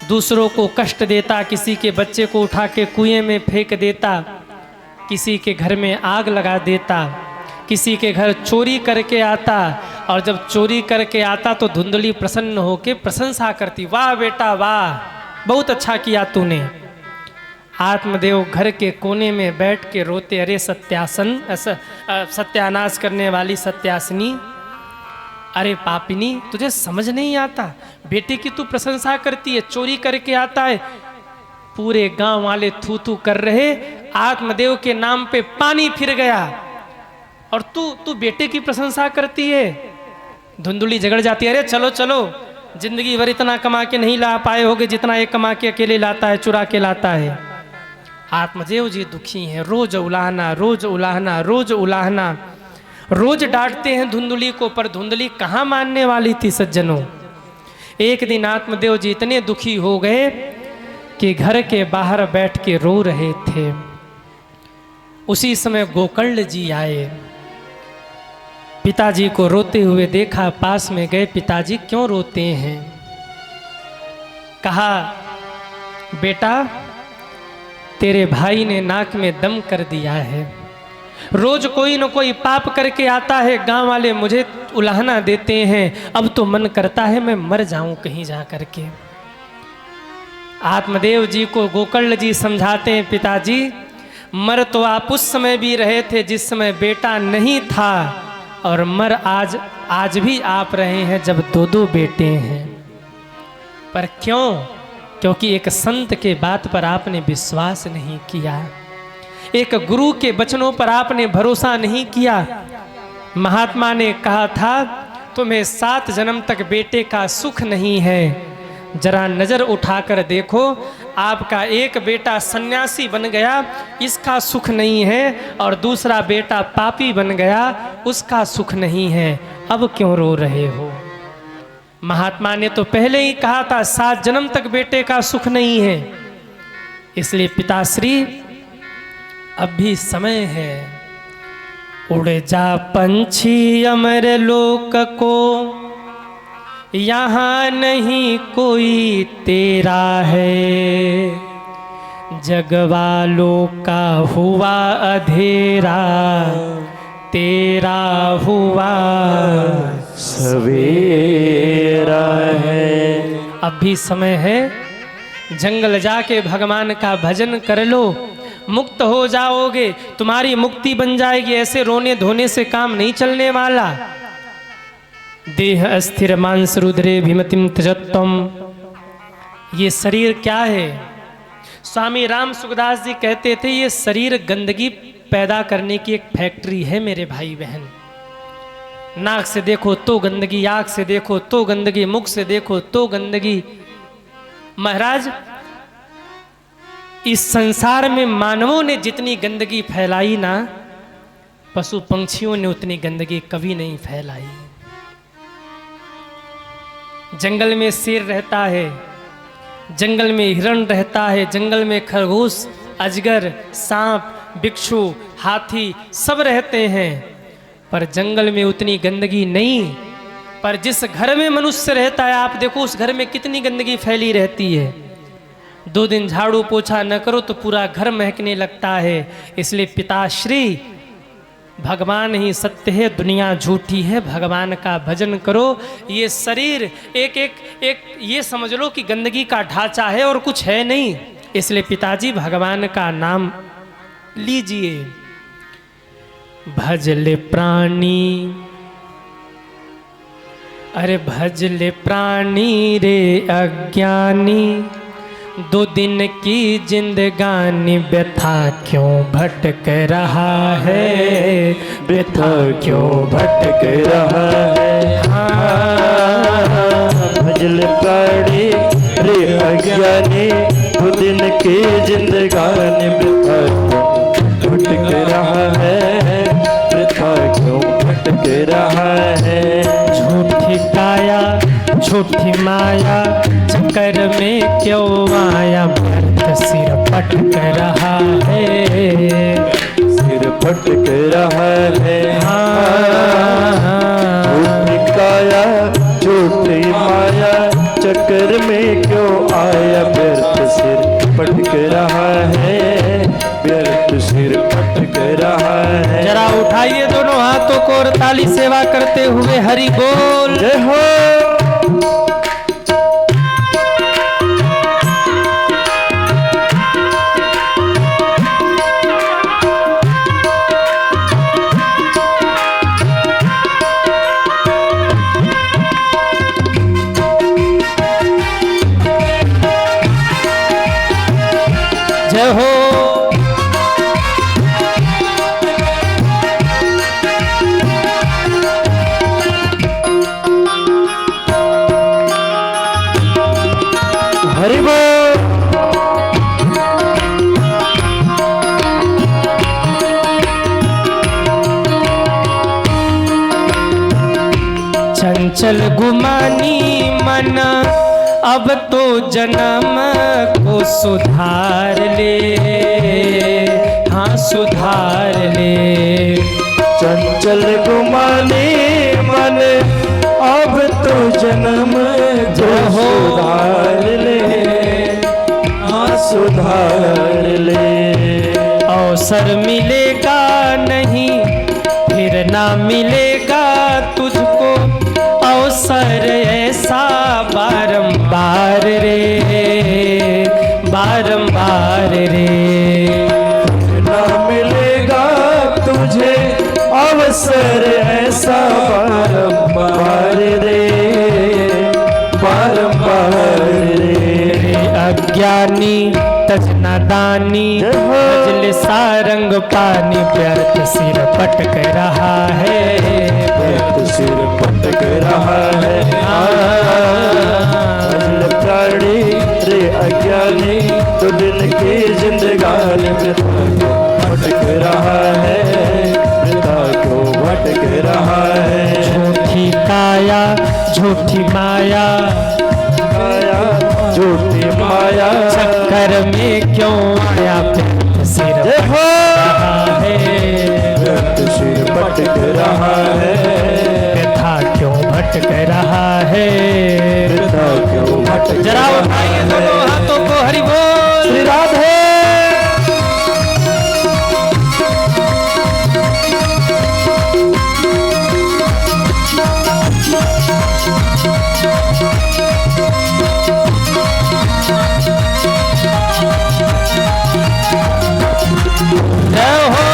दूसरों को कष्ट देता, किसी के बच्चे को उठा के कुएं में फेंक देता, किसी के घर में आग लगा देता, किसी के घर चोरी करके आता, और जब चोरी करके आता तो धुंधली प्रसन्न होके प्रशंसा करती, वाह बेटा वाह, बहुत अच्छा किया तूने। आत्मदेव घर के कोने में बैठ के रोते, अरे सत्यानाश करने वाली सत्यासनी, अरे पापिनी, तुझे समझ नहीं आता, बेटे की तू प्रशंसा करती है, चोरी करके आता है, पूरे गांव वाले थू थू कर रहे, आत्मदेव के नाम पे पानी फिर गया, और तू बेटे की प्रशंसा करती है। धुंधली झगड़ जाती है, अरे चलो चलो, जिंदगी भर इतना कमा के नहीं ला पाए होगे जितना एक कमा के अकेले लाता है, चुरा के लाता है। आत्मदेव जी दुखी हैं, रोज उलाहना रोज उलाहना रोज उलाहना, रोज डांटते हैं धुंधली को, पर धुंधली कहाँ मानने वाली थी सज्जनों। एक दिन आत्मदेव जी इतने दुखी हो गए कि घर के बाहर बैठ के रो रहे थे। उसी समय गोकर्ण जी आए, पिताजी को रोते हुए देखा, पास में गए, पिताजी क्यों रोते हैं? कहा, बेटा तेरे भाई ने नाक में दम कर दिया है, रोज कोई न कोई पाप करके आता है, गांव वाले मुझे उलाहना देते हैं, अब तो मन करता है मैं मर जाऊं कहीं जा करके। आत्मदेव जी को गोकर्ण जी समझाते हैं, पिताजी मर तो आप उस समय भी रहे थे जिस समय बेटा नहीं था, और मर आज भी आप रहे हैं जब दो दो बेटे हैं। पर क्यों? क्योंकि एक संत के बात पर आपने विश्वास नहीं किया, एक गुरु के वचनों पर आपने भरोसा नहीं किया। महात्मा ने कहा था, तुम्हें 7 जन्म तक बेटे का सुख नहीं है, जरा नजर उठाकर देखो, आपका एक बेटा सन्यासी बन गया, इसका सुख नहीं है, और दूसरा बेटा पापी बन गया, उसका सुख नहीं है, अब क्यों रो रहे हो? महात्मा ने तो पहले ही कहा था 7 जन्म तक बेटे का सुख नहीं है। इसलिए पिताश्री अब भी समय है, उड़ जा पंछी अमर लोक को, यहाँ नहीं कोई तेरा है, जग वालों का हुआ अंधेरा, तेरा हुआ
सवेरा है।
अब भी समय है, जंगल जाके भगवान का भजन कर लो, मुक्त हो जाओगे, तुम्हारी मुक्ति बन जाएगी। ऐसे रोने धोने से काम नहीं चलने वाला। देह अस्थिर मांस रुद्रे भीमतिम त्यजत्वम, ये शरीर क्या है? स्वामी राम सुखदास जी कहते थे, ये शरीर गंदगी पैदा करने की एक फैक्ट्री है मेरे भाई बहन। नाक से देखो तो गंदगी, आँख से देखो तो गंदगी, मुख से देखो तो गंदगी। महाराज, इस संसार में मानवों ने जितनी गंदगी फैलाई ना, पशु पंछियों ने उतनी गंदगी कभी नहीं फैलाई। जंगल में शेर रहता है, जंगल में हिरण रहता है, जंगल में खरगोश, अजगर, सांप, बिच्छू, हाथी सब रहते हैं, पर जंगल में उतनी गंदगी नहीं। पर जिस घर में मनुष्य रहता है, आप देखो उस घर में कितनी गंदगी फैली रहती है। 2 दिन झाड़ू पोछा न करो तो पूरा घर महकने लगता है। इसलिए पिताश्री, भगवान ही सत्य है, दुनिया झूठी है, भगवान का भजन करो। ये शरीर एक ये समझ लो कि गंदगी का ढांचा है और कुछ है नहीं। इसलिए पिताजी भगवान का नाम लीजिए। भजले प्राणी, अरे भजले प्राणी रे अज्ञानी, दो दिन की जिंदगानी व्यथा क्यों भटक रहा है,
व्यथा क्यों भटक रहा है। भजल प्राणी रे अज्ञानी, दो दिन की जिंदगानी व्यथा क्यों भटक रहा है, व्यथा क्यों भटक रहा है।
झूठी काया झूठी माया चक्कर में क्यों आया, व्यर्थ सिर पटक रहा है,
सिर भटक रहा है। झूठी काया झूठी माया चक्कर में क्यों आया, व्यर्थ सिर पटक रहा है, व्यर्थ सिर पटक रहा है।
जरा उठाइए दोनों हाथों को और ताली सेवा करते हुए हरि बोल।
जय हो।
जय हो।
हरि बोल।
चंचल गुमानी मन अब तो जन्म को सुधार ले, हाँ सुधार ले।
चंचल गुमानी मन अब तो जन्म को सुधार ले, हाँ सुधार ले।
अवसर मिलेगा नहीं फिर ना मिलेगा तुझको अवसर ऐसा, बारंबार रे बारंबार रे।
ना मिलेगा तुझे अवसर ऐसा, बारंबार रे बारंबार रे।
अज्ञानी तजना दानी भजल सारंग पानी, व्यर्थ सिर पटक रहा है,
व्यर्थ सिर पटक रहा है। भजल प्राणी रे अज्ञानी, तो दिन की जिंदगानी व्यथा क्यों भटक रहा है, व्यथा क्यों भटक रहा है।
झूठी काया झूठी माया
काया झूठी माया
चक्कर में क्यों आया, व्यर्थ सिर
जय हो।
रहा है,
व्यर्थ सिर भटक रहा है,
व्यथा क्यों भटक रहा है।
व्यथा क्यों भटक
जरा उठाइए दोनों हाथों को हरि बोल।
श्री राधे।
जय हो।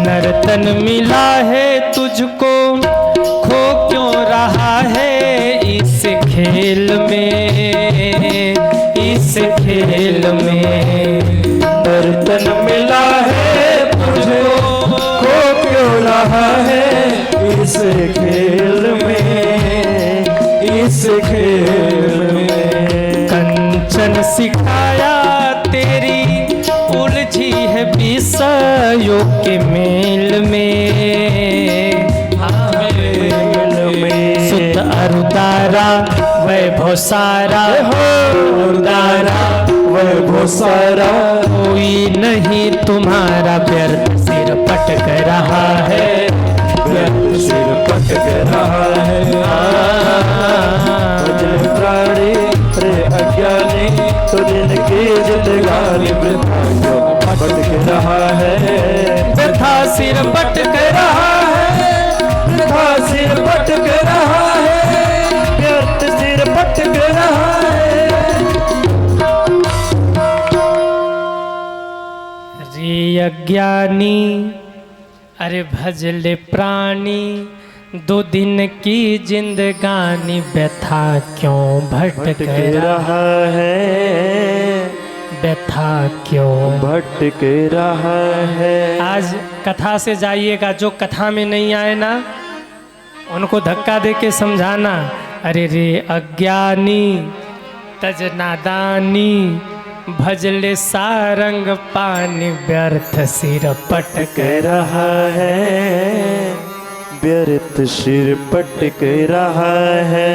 नर्तन मिला है तुझको खो क्यों रहा है इस खेल में, इस खेल में।
नर्तन मिला है तुझको खो क्यों रहा है इस खेल में, इस खेल में।
कंचन सिखाया तेरी उलझी है विषयों के मेल में, सुत अरुदारा वैभव सारा,
उदारा वैभव सारा,
कोई नहीं तुम्हारा, व्यर्थ सिर पटक रहा है,
व्यर्थ सिर पटक रहा है। भजल प्राणी रे अज्ञानी, तो दिन की जिंदगानी वृथा क्यों भटक रहा है,
व्यथा सिर पटक रहा है,
वृथा सिर भटक रहा है, व्यर्थ सिर भटक रहा है।
रे अज्ञानी अरे भजले प्राणी, 2 दिन की जिंदगानी व्यथा क्यों भटक
रहा है,
व्यथा क्यों
भटक रहा है।
आज कथा से जाइएगा, जो कथा में नहीं आए ना उनको धक्का दे के समझाना। अरे रे अज्ञानी तज नादानी, भजले सारंग पानी, व्यर्थ सिर पटक
रहा है, व्यर्थ सिर पटक रहा है।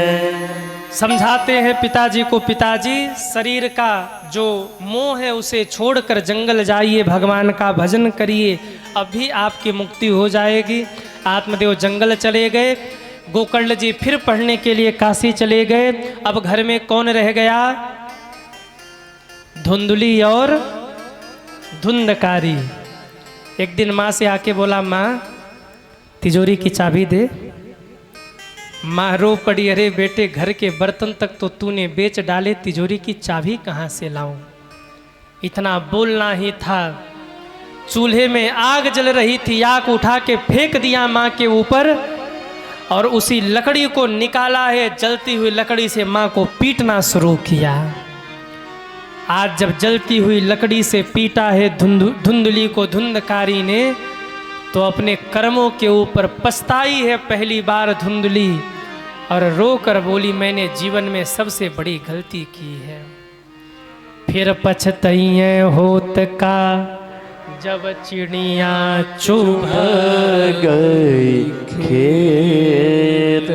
समझाते हैं पिताजी को, पिताजी शरीर का जो मोह है उसे छोड़कर जंगल जाइए, भगवान का भजन करिए, अभी आपकी मुक्ति हो जाएगी। आत्मदेव जंगल चले गए, गोकर्ण जी फिर पढ़ने के लिए काशी चले गए। अब घर में कौन रह गया? धुंधली और धुंधकारी। एक दिन माँ से आके बोला, माँ तिजोरी की चाबी दे। माँ रो पड़ी, अरे बेटे घर के बर्तन तक तो तूने बेच डाले, तिजोरी की चाबी कहाँ से लाऊं? इतना बोलना ही था। चूल्हे में आग जल रही थी, आग उठा के फेंक दिया माँ के ऊपर और उसी लकड़ी को निकाला है, जलती हुई लकड़ी से माँ को पीटना शुरू किया। आज जब जलती हुई लकड़ी से पीटा है धुंधली को धुंधकारी ने, तो अपने कर्मों के ऊपर पछताई है पहली बार धुंधली, और रो कर बोली, मैंने जीवन में सबसे बड़ी गलती की है। फिर पछतइये होत का, जब चिड़िया चुभ
गई खेत,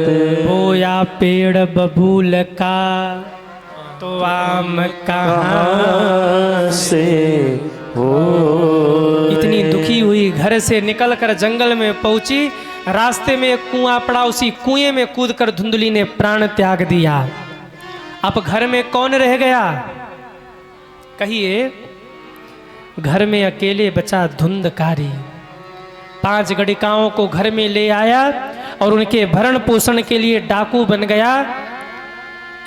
बोया पेड़ बबूल का, तो आम कहाँ
से हो।
इतनी दुखी हुई घर से निकलकर जंगल में पहुंची। रास्ते में एक कुआं पड़ा, उसी कुएं में कूदकर धुंधली ने प्राण त्याग दिया। अब घर में कौन रह गया? कहिए। घर में अकेले बचा धुंधकारी। 5 गड़िकाओं को घर में ले आया और उनके भरण पोषण के लिए डाकू बन गया।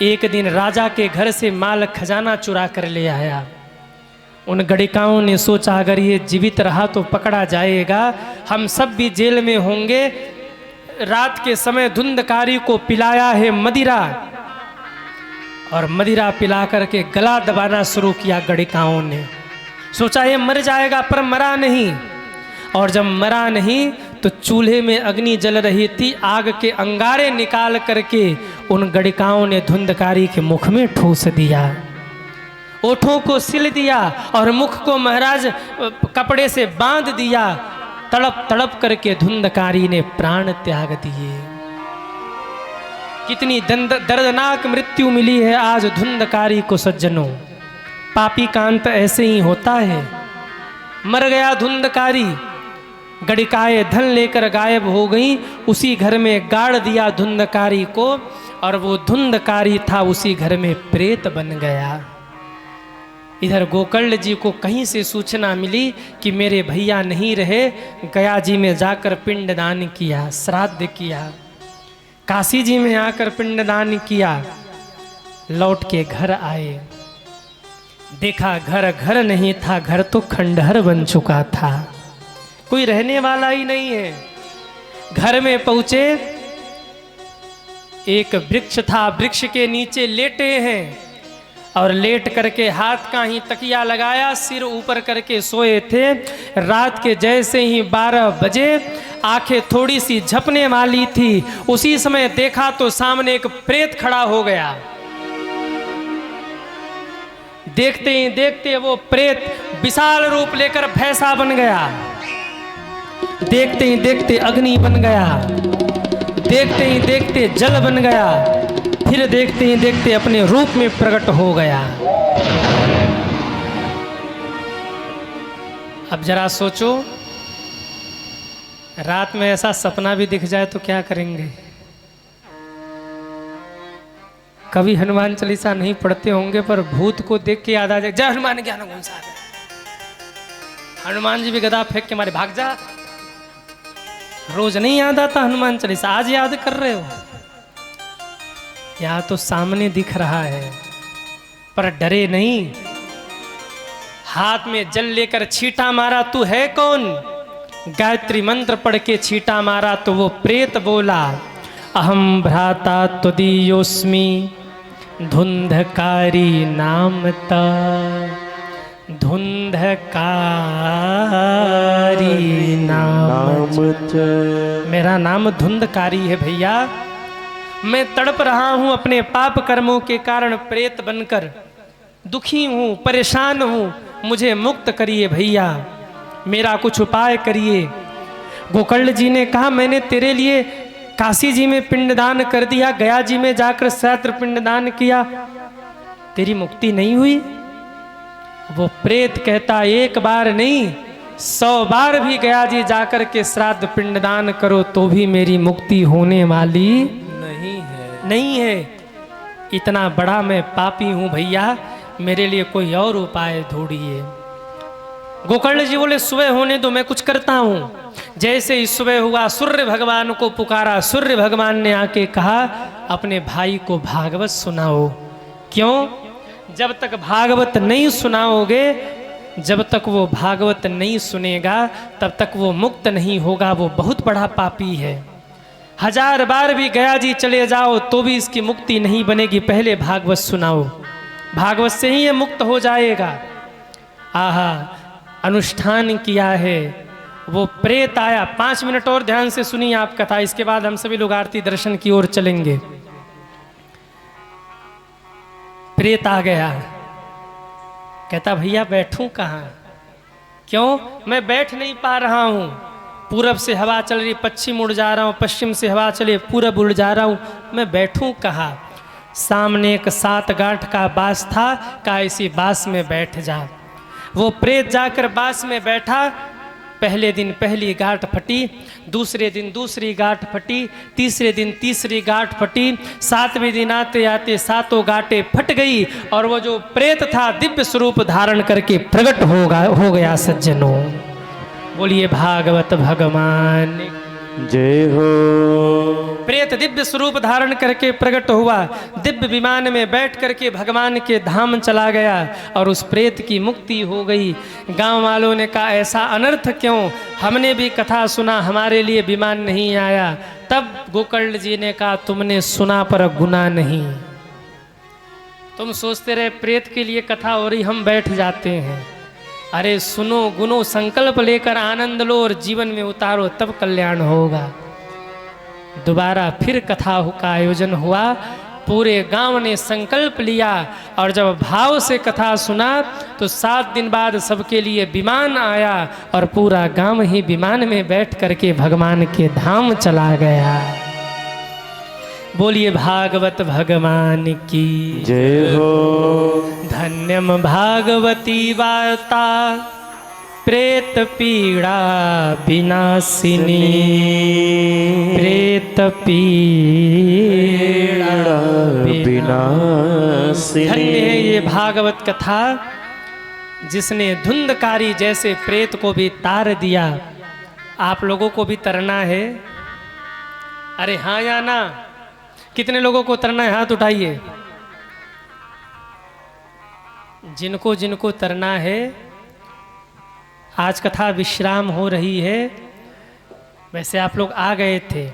एक दिन राजा के घर से माल खजाना चुरा कर ले आया। उन गड़िकाओं ने सोचा, अगर ये जीवित रहा तो पकड़ा जाएगा, हम सब भी जेल में होंगे। रात के समय धुंधकारी को पिलाया है मदिरा, और मदिरा पिला करके गला दबाना शुरू किया गड़िकाओं ने। सोचा ये मर जाएगा, पर मरा नहीं। और जब मरा नहीं तो चूल्हे में अग्नि जल रही थी, आग के अंगारे निकाल करके उन गड़िकाओं ने धुंधकारी के मुख में ठूस दिया, ओठों को सिल दिया और मुख को महाराज कपड़े से बांध दिया। तड़प तड़प करके धुंधकारी ने प्राण त्याग दिए। कितनी दर्दनाक मृत्यु मिली है आज धुंधकारी को सज्जनों। पापी का अंत ऐसे ही होता है। मर गया धुंधकारी, गड़िकाएं धन लेकर गायब हो गई। उसी घर में गाड़ दिया धुंधकारी को, और वो धुंधकारी था उसी घर में प्रेत बन गया। इधर गोकर्ण जी को कहीं से सूचना मिली कि मेरे भैया नहीं रहे। गया जी में जाकर पिंडदान किया, श्राद्ध किया। काशी जी में आकर पिंडदान किया। लौट के घर आए, देखा घर घर नहीं था, घर तो खंडहर बन चुका था, कोई रहने वाला ही नहीं है। घर में पहुंचे, एक वृक्ष था, वृक्ष के नीचे लेटे हैं और लेट करके हाथ का ही तकिया लगाया, सिर ऊपर करके सोए थे। रात के जैसे ही 12 बजे आंखें थोड़ी सी झपने वाली थी, उसी समय देखा तो सामने एक प्रेत खड़ा हो गया। देखते ही देखते वो प्रेत विशाल रूप लेकर भैंसा बन गया। देखते ही देखते अग्नि बन गया, देखते ही देखते जल बन गया, फिर देखते ही देखते अपने रूप में प्रकट हो गया। अब जरा सोचो, रात में ऐसा सपना भी दिख जाए तो क्या करेंगे? कभी हनुमान चालीसा नहीं पढ़ते होंगे, पर भूत को देख के याद आ जाए, जय हनुमान ज्ञान गुण सागर। हनुमान जी भी गदा फेंक के मारे भाग जा। रोज नहीं याद आता हनुमान चालीसा, आज याद कर रहे हो। यहाँ तो सामने दिख रहा है, पर डरे नहीं, हाथ में जल लेकर छींटा मारा, तू है कौन? गायत्री मंत्र पढ़ के छींटा मारा तो वो प्रेत बोला, अहम भ्राता त्वदीयोस्मि धुंधकारी नामता, धुंधकारी नाम, मेरा नाम धुंधकारी है भैया। मैं तड़प रहा हूँ अपने पाप कर्मों के कारण, प्रेत बनकर दुखी हूँ, परेशान हूँ, मुझे मुक्त करिए भैया, मेरा कुछ उपाय करिए। गोकर्ण जी ने कहा, मैंने तेरे लिए काशी जी में पिंडदान कर दिया, गया जी में जाकर श्राद्ध पिंडदान किया, तेरी मुक्ति नहीं हुई? वो प्रेत कहता, एक बार नहीं 100 बार भी गया जी जाकर के श्राद्ध पिंडदान करो तो भी मेरी मुक्ति होने वाली नहीं है। इतना बड़ा मैं पापी हूं भैया, मेरे लिए कोई और उपाय ढूंढिए। गोकर्ण जी बोले, सुबह होने दो, मैं कुछ करता हूं। जैसे ही सुबह हुआ, सूर्य भगवान को पुकारा। सूर्य भगवान ने आके कहा, अपने भाई को भागवत सुनाओ। क्यों? जब तक भागवत नहीं सुनाओगे, जब तक वो भागवत नहीं सुनेगा, तब तक वो मुक्त नहीं होगा, वो बहुत बड़ा पापी है। 1000 बार भी गया जी चले जाओ तो भी इसकी मुक्ति नहीं बनेगी, पहले भागवत सुनाओ, भागवत से ही ये मुक्त हो जाएगा। आहा, अनुष्ठान किया है। वो प्रेत आया। 5 मिनट और ध्यान से सुनिए आप कथा, इसके बाद हम सभी लोग आरती दर्शन की ओर चलेंगे। प्रेत आ गया, कहता, भैया बैठूं कहाँ? क्यों? मैं बैठ नहीं पा रहा हूं। पूरब से हवा चल रही, पश्चिम उड़ जा रहा हूं, पश्चिम से हवा चले, पूरब उड़ जा रहा हूं, मैं बैठूं कहाँ? सामने एक 7 गांठ का बांस था, कहा इसी बांस में बैठ जा। वो प्रेत जाकर बांस में बैठा। पहले दिन पहली गांठ फटी, दूसरे दिन दूसरी गांठ फटी, तीसरे दिन तीसरी गांठ फटी, 7वें दिन आते आते 7 गांठें फट गई और वो जो प्रेत था दिव्य स्वरूप धारण करके प्रकट हो गया। सज्जनों, बोलिए भागवत भगवान
जय हो।
प्रेत दिव्य स्वरूप धारण करके प्रकट हुआ, दिव्य विमान में बैठ करके भगवान के धाम चला गया और उस प्रेत की मुक्ति हो गई। गांव वालों ने कहा, ऐसा अनर्थ क्यों? हमने भी कथा सुना, हमारे लिए विमान नहीं आया। तब गोकर्ण जी ने कहा, तुमने सुना पर गुना नहीं। तुम सोचते रहे प्रेत के लिए कथा हो रही, हम बैठ जाते हैं। अरे सुनो, गुनो, संकल्प लेकर आनंद लो और जीवन में उतारो, तब कल्याण होगा। दोबारा फिर कथा का आयोजन हुआ। पूरे गांव ने संकल्प लिया और जब भाव से कथा सुना तो 7 दिन बाद सबके लिए विमान आया और पूरा गांव ही विमान में बैठ करके भगवान के धाम चला गया। बोलिए भागवत भगवान की
जय हो।
धन्यम भागवती वार्ता प्रेत पीड़ा विनाशिनी, प्रेत पीड़ा
विनाशिनी।
धन्य है ये भागवत कथा जिसने धुंधकारी जैसे प्रेत को भी तार दिया। आप लोगों को भी तरना है? अरे हाँ या ना? कितने लोगों को तरना है? हाथ उठाइए। जिनको जिनको तरना है। आज कथा विश्राम हो रही है। वैसे आप लोग आ गए थे,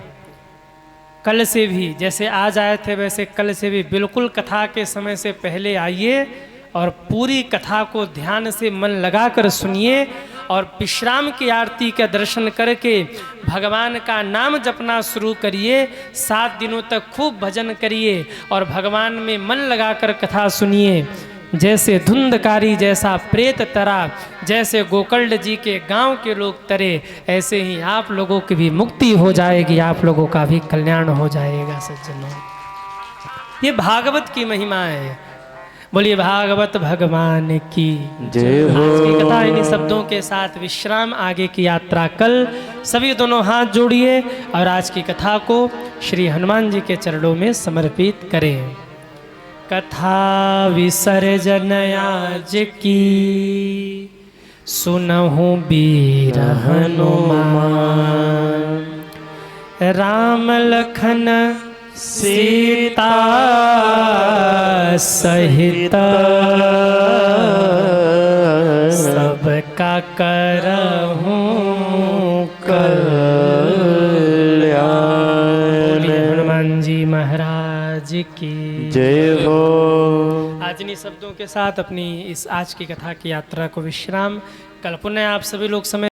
कल से भी जैसे आज आए थे वैसे कल से भी बिल्कुल कथा के समय से पहले आइए और पूरी कथा को ध्यान से मन लगाकर सुनिए और विश्राम की आरती का दर्शन करके भगवान का नाम जपना शुरू करिए। 7 दिनों तक खूब भजन करिए और भगवान में मन लगाकर कथा सुनिए। जैसे धुंधकारी जैसा प्रेत तरा, जैसे गोकर्ण जी के गांव के लोग तरे, ऐसे ही आप लोगों की भी मुक्ति हो जाएगी, आप लोगों का भी कल्याण हो जाएगा। सज्जनों, ये भागवत की महिमा है। बोलिए भागवत भगवान की
जय हो।
आज की कथा इन्हीं शब्दों के साथ विश्राम, आगे की यात्रा कल। सभी दोनों हाथ जोड़िए और आज की कथा को श्री हनुमान जी के चरणों में समर्पित करें। कथा विसर्जन आज की सुनहु बीर हनुमान, राम लखन सीता करहूँ
कल्याण।
बोलिए हनुमान जी महाराज की
जय हो।
आज इन्हीं शब्दों के साथ अपनी इस आज की कथा की यात्रा को विश्राम। कल पुनः आप सभी लोग समय